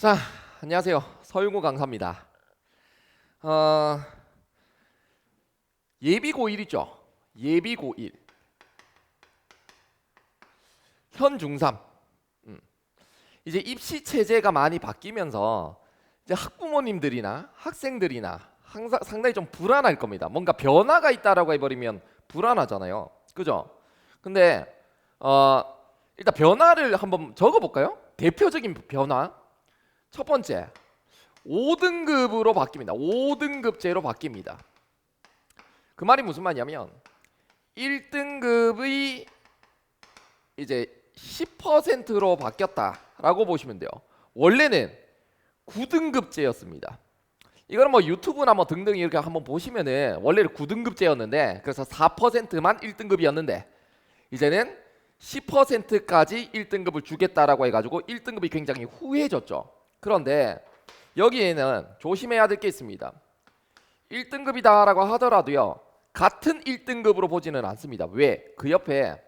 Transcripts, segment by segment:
자, 안녕하세요. 서윤구 강사입니다. 예비 고1 있죠? 예비 고1. 현 중3. 이제 입시 체제가 많이 바뀌면서 이제 학부모님들이나 학생들이나 항상 상당히 좀 불안할 겁니다. 뭔가 변화가 있다라고 해버리면 불안하잖아요. 그죠? 근데 일단 변화를 한번 적어볼까요? 대표적인 변화. 첫 번째, 5등급으로 바뀝니다. 5등급제로 바뀝니다. 그 말이 무슨 말이냐면 1등급이 이제 10%로 바뀌었다라고 보시면 돼요. 원래는 9등급제였습니다. 이거는 뭐 유튜브나 뭐 등등 이렇게 한번 보시면은 원래는 9등급제였는데 그래서 4%만 1등급이었는데 이제는 10%까지 1등급을 주겠다라고 해가지고 1등급이 굉장히 후해졌죠. 그런데 여기에는 조심해야 될 게 있습니다. 1등급이다라고 하더라도요. 같은 1등급으로 보지는 않습니다. 왜? 그 옆에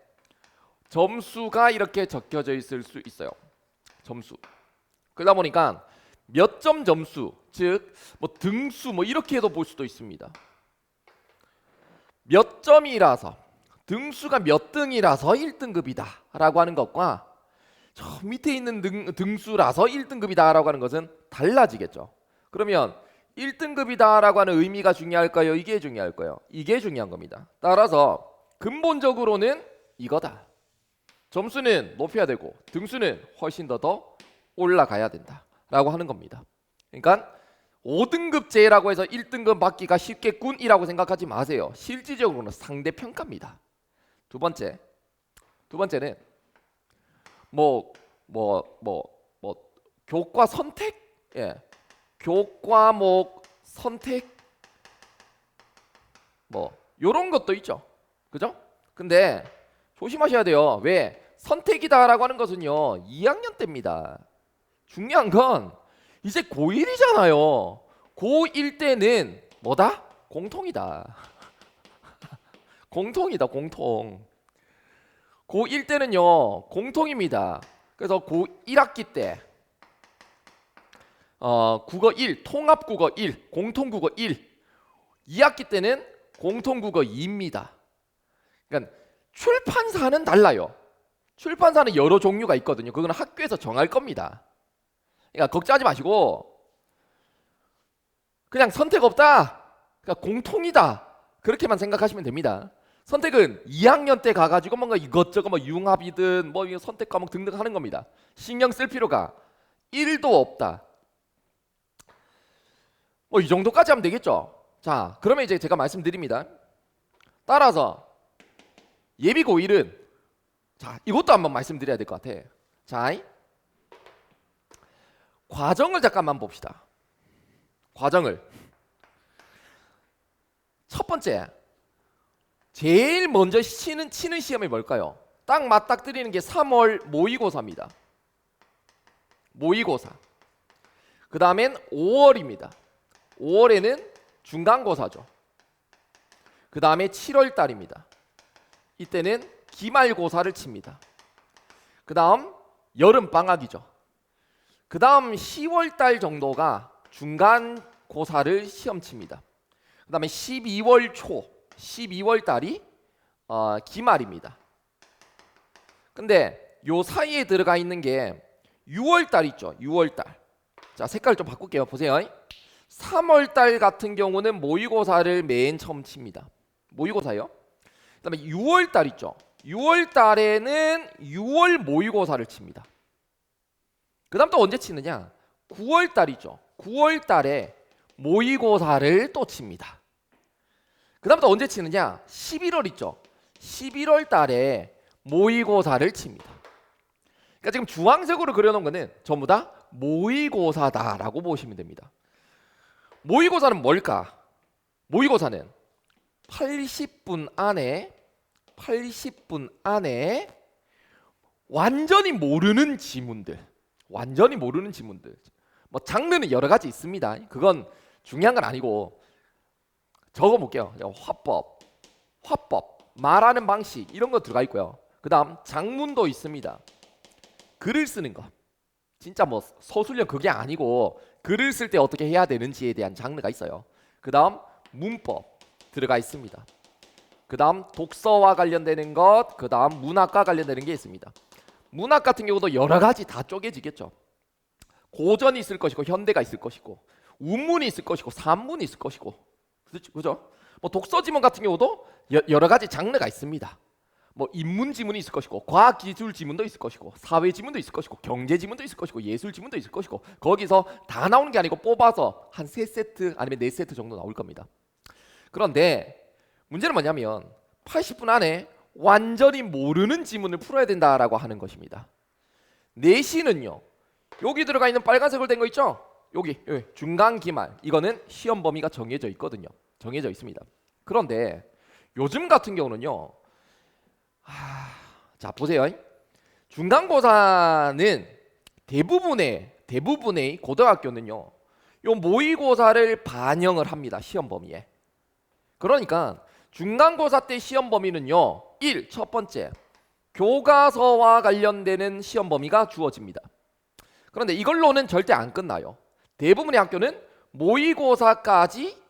점수가 이렇게 적혀져 있을 수 있어요. 점수. 그러다 보니까 몇 점 점수, 즉 뭐 등수 뭐 이렇게 해도 볼 수도 있습니다. 몇 점이라서 등수가 몇 등이라서 1등급이다 라고 하는 것과 저 밑에 있는 등수라서 1등급이다 라고 하는 것은 달라지겠죠. 그러면 1등급이다 라고 하는 의미가 중요할까요? 이게 중요할까요? 이게 중요한 겁니다. 따라서 근본적으로는 이거다. 점수는 높여야 되고 등수는 훨씬 더 올라가야 된다 라고 하는 겁니다. 그러니까 5등급제라고 해서 1등급 받기가 쉽겠군이라고 생각하지 마세요. 실질적으로는 상대평가입니다. 두 번째는 교과 선택, 교과목 선택, 요런 것도 있죠. 그죠? 근데 조심하셔야 돼요. 왜? 선택이다라고 하는 것은요 2학년 때입니다. 중요한 건 이제 고1이잖아요. 고1 때는 뭐다? 공통이다. 공통이다, 공통. 고1 때는요 공통입니다. 그래서 고1학기 때 국어 1, 통합국어 1, 공통국어 1. 2학기 때는 공통국어 2입니다. 그러니까 출판사는 달라요. 출판사는 여러 종류가 있거든요. 그건 학교에서 정할 겁니다. 그러니까 걱정하지 마시고 그냥 선택 없다. 그러니까 공통이다. 그렇게만 생각하시면 됩니다. 선택은 2학년 때 가가지고 뭔가 이것저것 뭐 융합이든 뭐 선택 과목 등등 하는 겁니다. 신경 쓸 필요가 1도 없다. 뭐 이 정도까지 하면 되겠죠. 자, 그러면 이제 제가 말씀드립니다. 따라서 예비 고1은 자, 이것도 한번 말씀드려야 될 것 같아. 자, 과정을 잠깐만 봅시다. 과정을. 첫 번째, 제일 먼저 치는 시험이 뭘까요? 딱 맞닥뜨리는 게 3월 모의고사입니다. 모의고사. 그 다음엔 5월입니다. 5월에는 중간고사죠. 그 다음에 7월 달입니다. 이때는 기말고사를 칩니다. 그 다음 여름방학이죠. 그 다음 10월 달 정도가 중간고사를 시험 칩니다. 그 다음에 12월 초, 12월 달이 기말입니다. 근데 요 사이에 들어가 있는 게 6월 달 있죠. 6월 달. 자, 색깔 좀 바꿀게요. 보세요. 3월 달 같은 경우는 모의고사를 맨 처음 칩니다. 모의고사요. 그 다음에 6월 달 있죠. 6월 달에는 6월 모의고사를 칩니다. 그 다음 또 언제 치느냐? 9월 달이죠. 9월 달에 모의고사를 또 칩니다. 그 다음 또 언제 치느냐? 11월 있죠. 11월 달에 모의고사를 칩니다. 그러니까 지금 주황색으로 그려놓은 거는 전부 다 모의고사다라고 보시면 됩니다. 모의고사는 뭘까? 모의고사는 80분 안에 완전히 모르는 지문들. 뭐 장르는 여러 가지 있습니다. 그건 중요한 건 아니고 적어볼게요. 화법, 말하는 방식 이런 거 들어가 있고요. 그 다음 장문도 있습니다. 글을 쓰는 거, 진짜 뭐 서술형 그게 아니고 글을 쓸 때 어떻게 해야 되는지에 대한 장르가 있어요. 그 다음 문법 들어가 있습니다. 그 다음 독서와 관련되는 것, 그 다음 문학과 관련되는 게 있습니다. 문학 같은 경우도 여러 가지 다 쪼개지겠죠. 고전이 있을 것이고 현대가 있을 것이고 운문이 있을 것이고 산문이 있을 것이고, 그죠? 뭐 독서 지문 같은 경우도 여러 가지 장르가 있습니다. 뭐 인문 지문이 있을 것이고 과학 기술 지문도 있을 것이고 사회 지문도 있을 것이고 경제 지문도 있을 것이고 예술 지문도 있을 것이고, 거기서 다 나오는 게 아니고 뽑아서 한 3세트 아니면 4세트 정도 나올 겁니다. 그런데 문제는 뭐냐면 80분 안에 완전히 모르는 지문을 풀어야 된다라고 하는 것입니다. 내신은요, 여기 들어가 있는 빨간색으로 된 거 있죠? 여기 중간 기말, 이거는 시험 범위가 정해져 있거든요. 정해져 있습니다. 그런데 요즘 같은 경우는요, 자 보세요. 중간고사는 대부분의 고등학교는요, 요 모의고사를 반영을 합니다. 시험 범위에. 그러니까 중간고사 때 시험 범위는요, 첫 번째 교과서와 관련되는 시험 범위가 주어집니다. 그런데 이걸로는 절대 안 끝나요. 대부분의 학교는 모의고사까지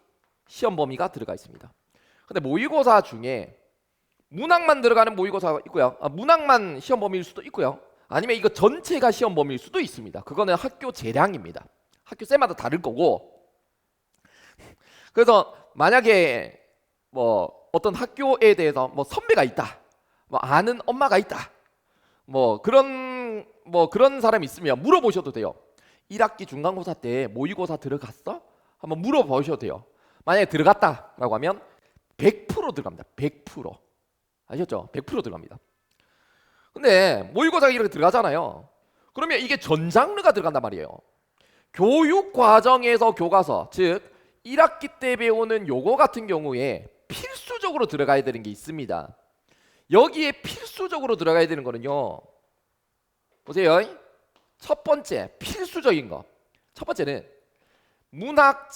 시험 범위가 들어가 있습니다. 근데 모의고사 중에 문학만 들어가는 모의고사가 있고요. 문학만 시험 범위일 수도 있고요. 아니면 이거 전체가 시험 범위일 수도 있습니다. 그거는 학교 재량입니다. 학교 쌤마다 다를 거고. 그래서 만약에 뭐 어떤 학교에 대해서 뭐 선배가 있다, 뭐 아는 엄마가 있다, 뭐 그런 사람이 있으면 물어보셔도 돼요. 1학기 중간고사 때 모의고사 들어갔어? 한번 물어보셔도 돼요. 만약에 들어갔다라고 하면 100% 들어갑니다. 100%. 아셨죠? 100% 들어갑니다. 근데 모의고사가 이렇게 들어가잖아요. 그러면 이게 전 장르가 들어간단 말이에요. 교육 과정에서 교과서, 즉 1학기 때 배우는 요거 같은 경우에 필수적으로 들어가야 되는 게 있습니다. 여기에 필수적으로 들어가야 되는 거는요, 보세요. 첫 번째 필수적인 거, 첫 번째는 문학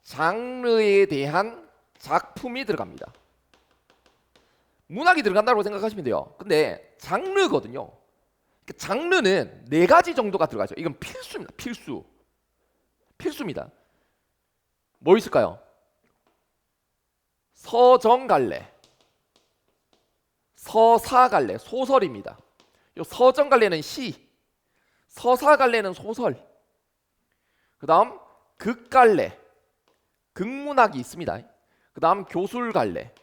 장르에 대한 작품이 들어갑니다. 문학이 들어간다고 생각하시면 돼요. 근데 장르거든요. 장르는 4가지 정도가 들어가죠. 이건 필수입니다. 필수입니다. 뭐 있을까요? 서정갈래, 서사갈래, 소설입니다. 요 서정갈래는 시, 서사갈래는 소설. 그 다음 극갈래, 극문학이 있습니다. 그 다음 교술갈래,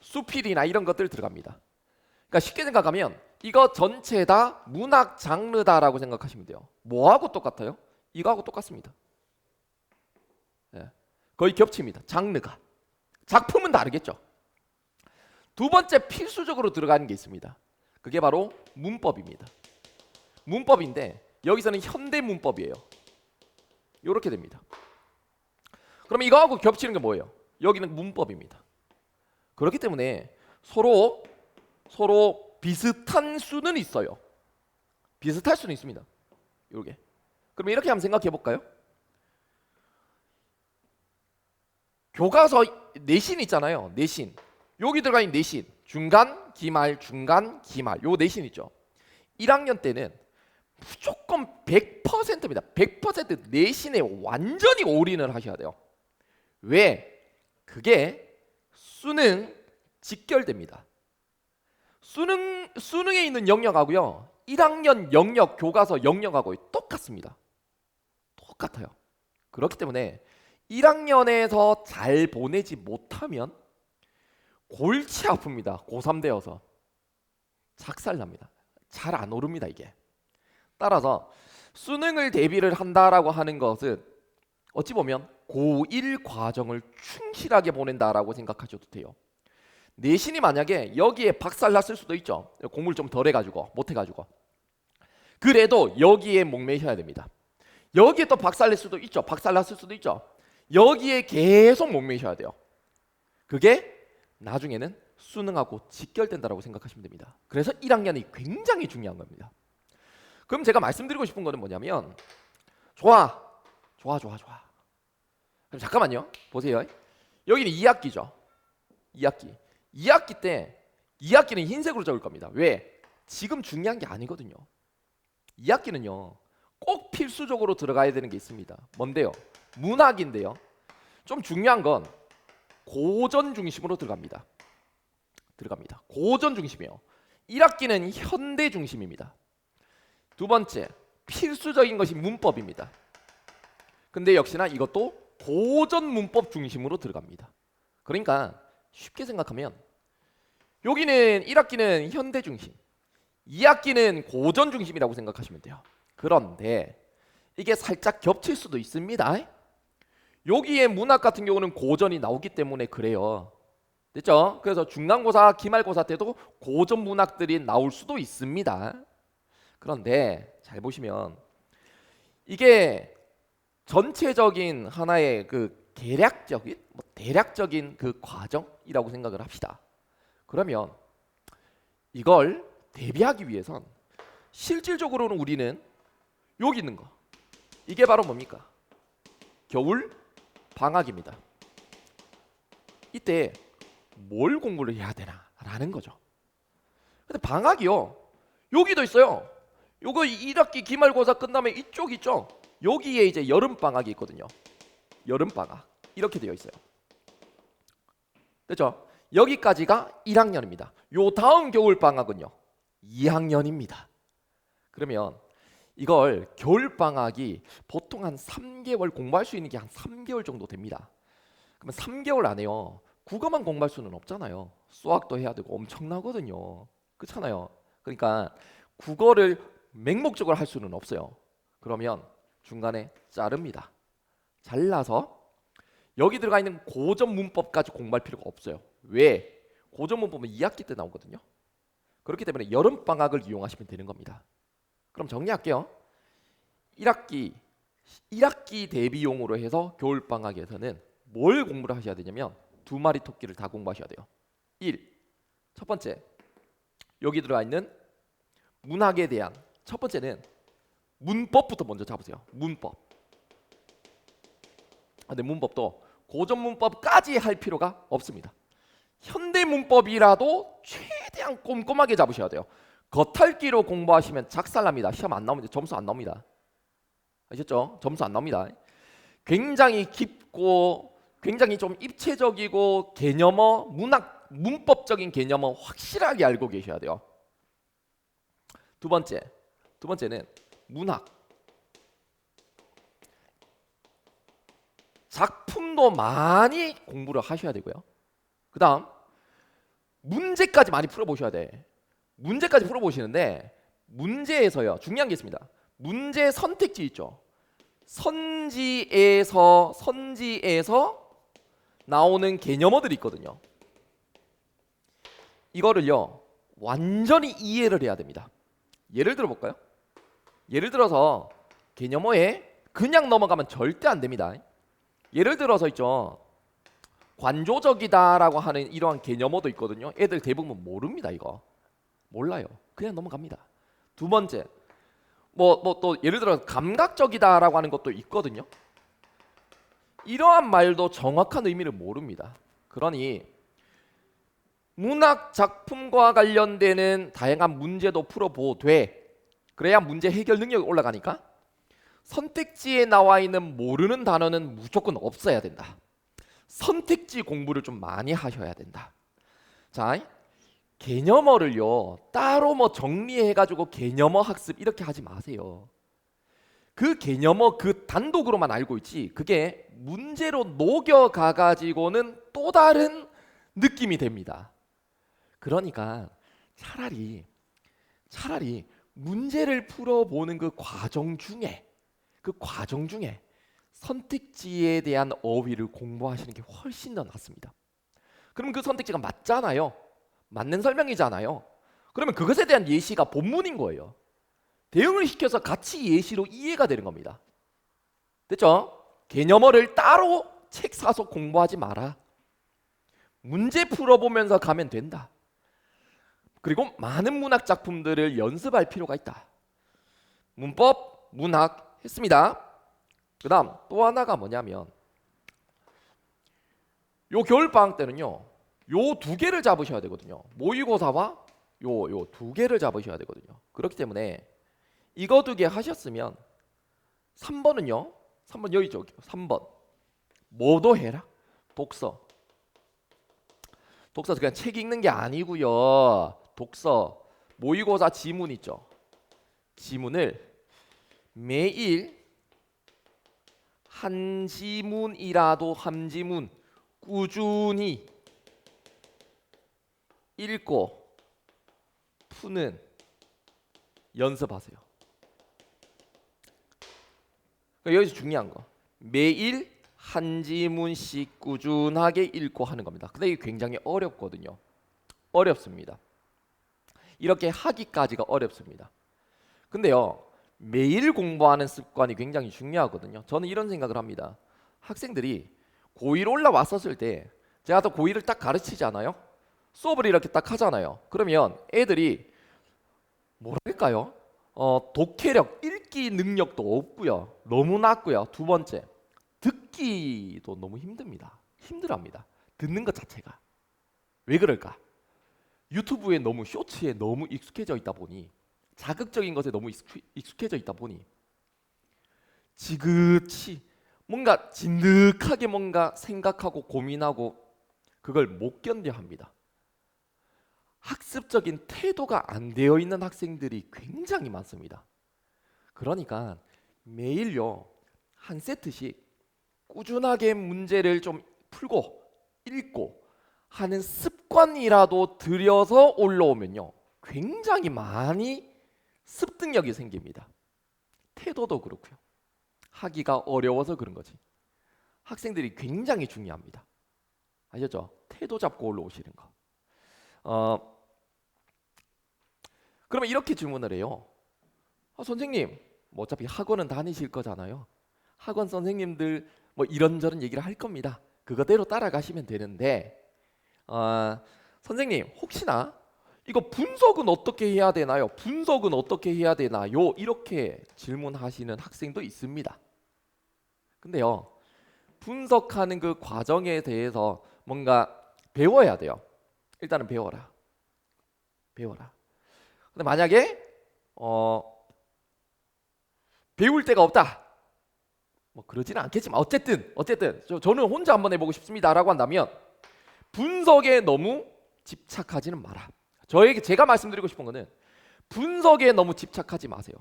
수필이나 이런 것들 들어갑니다. 그러니까 쉽게 생각하면 이거 전체 다 문학 장르다라고 생각하시면 돼요. 뭐하고 똑같아요? 이거하고 똑같습니다. 거의 겹칩니다. 장르가. 작품은 다르겠죠. 두 번째 필수적으로 들어가는 게 있습니다. 그게 바로 문법입니다. 문법인데 여기서는 현대 문법이에요. 이렇게 됩니다. 그럼 이거하고 겹치는 게 뭐예요? 여기는 문법입니다. 그렇기 때문에 서로 비슷한 수는 있어요. 비슷할 수는 있습니다. 이렇게. 그럼 이렇게 한번 생각해 볼까요? 교과서 내신 있잖아요. 내신. 여기 들어가 있는 내신. 중간, 기말, 요 내신 있죠. 1학년 때는 무조건 100%입니다. 100% 내신에 완전히 올인을 하셔야 돼요. 왜? 그게 수능 직결됩니다. 수능에 있는 영역하고요, 1학년 영역, 교과서 영역하고 똑같습니다. 똑같아요. 그렇기 때문에 1학년에서 잘 보내지 못하면 골치 아픕니다. 고3 되어서 작살납니다. 잘 안 오릅니다. 이게. 따라서 수능을 대비를 한다라고 하는 것은 어찌 보면 고1 과정을 충실하게 보낸다라고 생각하셔도 돼요. 내신이 만약에 여기에 박살났을 수도 있죠. 공부를 좀 덜 해가지고 못해가지고. 그래도 여기에 목매셔야 됩니다. 여기에 또 박살날 수도 있죠. 박살났을 수도 있죠. 여기에 계속 목매셔야 돼요. 그게 나중에는 수능하고 직결된다라고 생각하시면 됩니다. 그래서 1학년이 굉장히 중요한 겁니다. 그럼 제가 말씀드리고 싶은 거는 뭐냐면, 좋아. 그럼 잠깐만요. 보세요. 여기는 2학기죠. 2학기 때 2학기는 흰색으로 적을 겁니다. 왜? 지금 중요한 게 아니거든요. 2학기는요 꼭 필수적으로 들어가야 되는 게 있습니다. 뭔데요? 문학인데요. 좀 중요한 건 고전 중심으로 들어갑니다. 고전 중심이에요. 1학기는 현대 중심입니다. 두 번째, 필수적인 것이 문법입니다. 근데 역시나 이것도 고전 문법 중심으로 들어갑니다. 그러니까 쉽게 생각하면 여기는 1학기는 현대 중심, 2학기는 고전 중심이라고 생각하시면 돼요. 그런데 이게 살짝 겹칠 수도 있습니다. 여기에 문학 같은 경우는 고전이 나오기 때문에 그래요. 됐죠? 그래서 중간고사, 기말고사 때도 고전 문학들이 나올 수도 있습니다. 그런데 잘 보시면 이게 전체적인 하나의 그 대략적인 그 과정이라고 생각을 합시다. 그러면 이걸 대비하기 위해선 실질적으로는 우리는 여기 있는 거, 이게 바로 뭡니까? 겨울 방학입니다. 이때 뭘 공부를 해야 되나 라는 거죠. 근데 방학이요 여기도 있어요. 요거 1학기 기말고사 끝나면 이쪽 있죠. 여기에 이제 여름방학이 있거든요. 여름방학 이렇게 되어 있어요. 됐죠? 여기까지가 1학년입니다. 요 다음 겨울방학은요 2학년입니다. 그러면 이걸 겨울방학이 보통 한 3개월 공부할 수 있는 게 한 3개월 정도 됩니다. 그러면 3개월 안에요 국어만 공부할 수는 없잖아요. 수학도 해야 되고 엄청나거든요. 그렇잖아요. 그러니까 국어를 맹목적으로 할 수는 없어요. 그러면 중간에 자릅니다. 잘라서 여기 들어가 있는 고전 문법까지 공부할 필요가 없어요. 왜? 고전 문법은 2학기 때 나오거든요. 그렇기 때문에 여름방학을 이용하시면 되는 겁니다. 그럼 정리할게요. 1학기 대비용으로 해서 겨울방학에서는 뭘 공부를 하셔야 되냐면 두 마리 토끼를 다 공부하셔야 돼요. 1. 첫 번째, 여기 들어가 있는 문학에 대한 첫 번째는 문법부터 먼저 잡으세요. 문법. 근데 문법도 고전 문법까지 할 필요가 없습니다. 현대 문법이라도 최대한 꼼꼼하게 잡으셔야 돼요. 겉핥기로 공부하시면 작살납니다. 시험 안 나옵니다. 점수 안 나옵니다. 아셨죠? 점수 안 나옵니다. 굉장히 깊고 굉장히 좀 입체적이고 개념어, 문법적인 개념어 확실하게 알고 계셔야 돼요. 두 번째는 문학. 작품도 많이 공부를 하셔야 되고요. 그 다음 문제까지 많이 풀어보셔야 돼. 문제까지 풀어보시는데 문제에서요 중요한 게 있습니다. 문제 선택지 있죠. 선지에서 나오는 개념어들이 있거든요. 이거를요 완전히 이해를 해야 됩니다. 예를 들어 볼까요? 예를 들어서 개념어에 그냥 넘어가면 절대 안 됩니다. 예를 들어서 있죠. 관조적이다라고 하는 이러한 개념어도 있거든요. 애들 대부분 모릅니다. 이거 몰라요. 그냥 넘어갑니다. 두 번째, 또 예를 들어 감각적이다라고 하는 것도 있거든요. 이러한 말도 정확한 의미를 모릅니다. 그러니 문학 작품과 관련되는 다양한 문제도 풀어보되 그래야 문제 해결 능력이 올라가니까 선택지에 나와 있는 모르는 단어는 무조건 없어야 된다. 선택지 공부를 좀 많이 하셔야 된다. 자, 개념어를요 따로 뭐 정리해가지고 개념어 학습 이렇게 하지 마세요. 그 개념어 그 단독으로만 알고 있지 그게 문제로 녹여가가지고는 또 다른 느낌이 됩니다. 그러니까 차라리 문제를 풀어보는 그 과정 중에 선택지에 대한 어휘를 공부하시는 게 훨씬 더 낫습니다. 그럼 그 선택지가 맞잖아요. 맞는 설명이잖아요. 그러면 그것에 대한 예시가 본문인 거예요. 대응을 시켜서 같이 예시로 이해가 되는 겁니다. 됐죠? 개념어를 따로 책 사서 공부하지 마라. 문제 풀어보면서 가면 된다. 그리고 많은 문학 작품들을 연습할 필요가 있다. 문법, 문학 했습니다. 그 다음 또 하나가 뭐냐면 요 겨울방학 때는요 요 두 개를 잡으셔야 되거든요. 모의고사와 요 두 개를 잡으셔야 되거든요. 그렇기 때문에 이거 두 개 하셨으면 3번은요. 3번 여기 있죠. 3번 뭐도 해라. 독서 그냥 책 읽는 게 아니고요. 독서 모의고사 지문 있죠. 지문을 매일 한 지문이라도 한 지문 꾸준히 읽고 푸는 연습하세요. 여기서 중요한 거 매일 한 지문씩 꾸준하게 읽고 하는 겁니다. 근데 이게 굉장히 어렵거든요. 어렵습니다. 이렇게 하기까지가 어렵습니다. 근데요 매일 공부하는 습관이 굉장히 중요하거든요. 저는 이런 생각을 합니다. 학생들이 고1 올라왔었을 때 제가 또 고1을 딱 가르치잖아요. 수업을 이렇게 딱 하잖아요. 그러면 애들이 뭐랄까요? 독해력, 읽기 능력도 없고요. 너무 낮고요. 두 번째, 듣기도 너무 힘들어합니다. 듣는 것 자체가. 왜 그럴까? 유튜브에 너무 쇼츠에 너무 익숙해져 있다 보니 자극적인 것에 너무 익숙해져 있다 보니 지긋이 뭔가 진득하게 뭔가 생각하고 고민하고 그걸 못 견뎌 합니다. 학습적인 태도가 안 되어 있는 학생들이 굉장히 많습니다. 그러니까 매일요 한 세트씩 꾸준하게 문제를 좀 풀고 읽고 하는 습관이라도 들여서 올라오면요 굉장히 많이 습득력이 생깁니다. 태도도 그렇고요. 하기가 어려워서 그런 거지. 학생들이 굉장히 중요합니다. 아셨죠? 태도 잡고 올라오시는 거. 그러면 이렇게 질문을 해요. 선생님, 뭐 어차피 학원은 다니실 거잖아요. 학원 선생님들 뭐 이런저런 얘기를 할 겁니다. 그거대로 따라가시면 되는데 선생님 혹시나 이거 분석은 어떻게 해야 되나요? 분석은 어떻게 해야 되나요? 이렇게 질문하시는 학생도 있습니다. 근데요 분석하는 그 과정에 대해서 뭔가 배워야 돼요. 일단은 배워라. 근데 만약에 배울 데가 없다. 뭐 그러지는 않겠지만 어쨌든 저는 혼자 한번 해보고 싶습니다라고 한다면 분석에 너무 집착하지는 마라. 제가 말씀드리고 싶은 거는 분석에 너무 집착하지 마세요.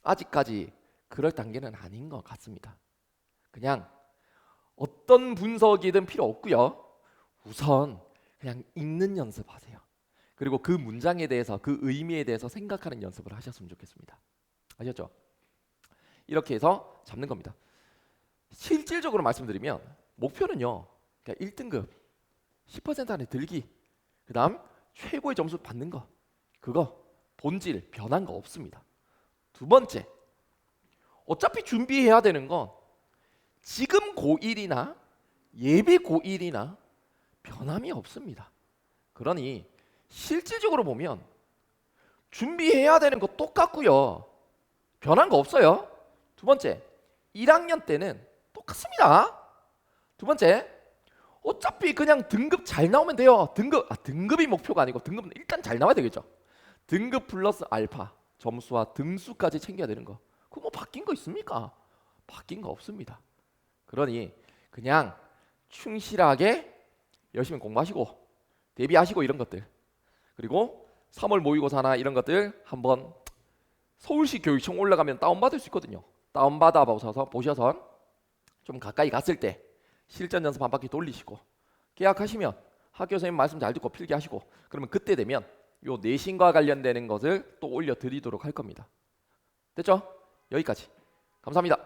아직까지 그럴 단계는 아닌 것 같습니다. 그냥 어떤 분석이든 필요 없고요. 우선 그냥 읽는 연습하세요. 그리고 그 문장에 대해서 그 의미에 대해서 생각하는 연습을 하셨으면 좋겠습니다. 아셨죠? 이렇게 해서 잡는 겁니다. 실질적으로 말씀드리면 목표는요. 그러니까 1등급 10% 안에 들기. 그 다음 최고의 점수 받는 거. 그거 본질 변한 거 없습니다. 두 번째, 어차피 준비해야 되는 건 지금 고1이나 예비 고1이나 변함이 없습니다. 그러니 실질적으로 보면 준비해야 되는 거 똑같고요. 변한 거 없어요. 두 번째, 1학년 때는 똑같습니다. 두 번째, 어차피 그냥 등급 잘 나오면 돼요. 등급이 목표가 아니고 등급은 일단 잘 나와야 되겠죠. 등급 플러스 알파, 점수와 등수까지 챙겨야 되는 거. 그거 뭐 바뀐 거 있습니까? 바뀐 거 없습니다. 그러니 그냥 충실하게 열심히 공부하시고 대비하시고 이런 것들. 그리고 3월 모의고사나 이런 것들 한번 서울시 교육청 올라가면 다운받을 수 있거든요. 다운받아 보셔서 좀 가까이 갔을 때 실전 연습 한 바퀴 돌리시고 계약하시면 학교 선생님 말씀 잘 듣고 필기하시고 그러면 그때 되면 요 내신과 관련되는 것을 또 올려드리도록 할 겁니다. 됐죠? 여기까지. 감사합니다.